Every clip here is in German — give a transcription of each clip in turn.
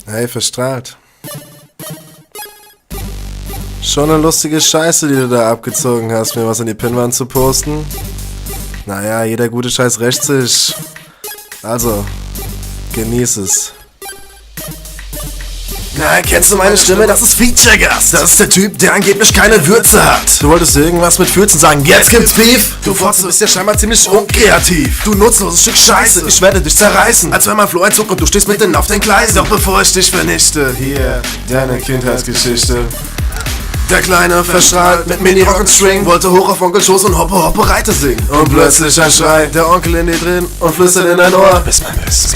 Hey, verstrahlt. Schon eine lustige Scheiße, die du da abgezogen hast, mir was an die Pinnwand zu posten. Naja, jeder gute Scheiß rächt sich. Also, genieß es. Na, kennst du meine Stimme? Das ist Feature-Gast. Das ist der Typ, der angeblich keine Würze hat. Du wolltest irgendwas mit Würzen sagen. Jetzt gibt's Beef. Du Fotze bist ja scheinbar ziemlich unkreativ. Du nutzloses Stück Scheiße. Ich werde dich zerreißen. Als wenn man Floh einzog und du stehst mitten auf den Gleisen. Doch bevor ich dich vernichte, hier, deine Kindheitsgeschichte. Der Kleine, verstrahlt mit Mini-Rock und String, wollte hoch auf Onkels Schoß und hoppe hoppe Reite singen. Und plötzlich ein Schrei, der Onkel in dir drin und flüstert in dein Ohr: Bist mein Bestes.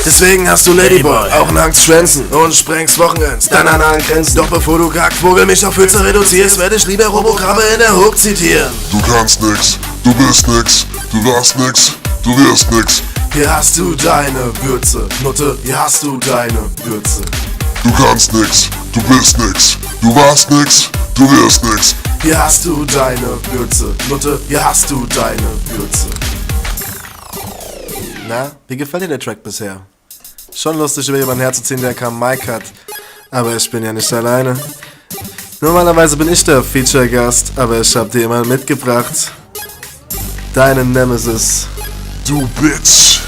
Deswegen hast du Ladyboy auch eine Angst schwänzen und sprengst Wochenends deine analen Grenzen. Doch bevor du Kackvogel mich auf Würze reduzierst, werde ich lieber Robokrabbe in der Hook zitieren. Du kannst nix, du bist nix, du warst nix, du wirst nix. Hier hast du deine Würze, Nutte, hier hast du deine Würze. Du kannst nix, du bist nix, du warst nix, du wirst nix. Hier hast du deine Würze, Nutte, hier hast du deine Würze. Na, wie gefällt dir der Track bisher? Schon lustig, über jemanden herzuziehen, der kaum Mic hat. Aber ich bin ja nicht alleine. Normalerweise bin ich der Feature-Gast, aber ich hab dir jemanden mitgebracht. Deine Nemesis. Du Bitch.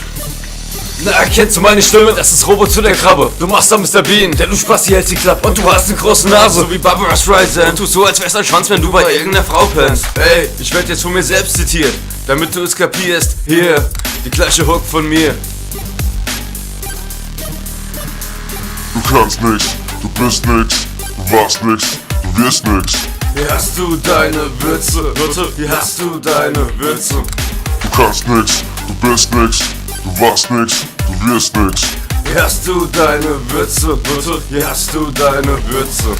Na, kennst du meine Stimme? Das ist Robo zu der Krabbe. Du machst da Mr. Bean, der du Spasti hältst die Klappe. Und du hast eine große Nase, so wie Barbara Streisand. Und tust so, als wär's ein Schwanz, wenn du bei irgendeiner Frau pennst. Ey, ich werd jetzt von mir selbst zitiert, damit du es kapierst. Hier, die gleiche Hook von mir. Du kannst nix, du bist nix, du warst nix, du wirst nix. Hier hast du deine Würze, Nutte, hier hast du deine Würze. Du kannst nix, du bist nix, du warst nix, du wirst nix. Hier hast du deine Würze, Nutte, hier hast du deine Würze.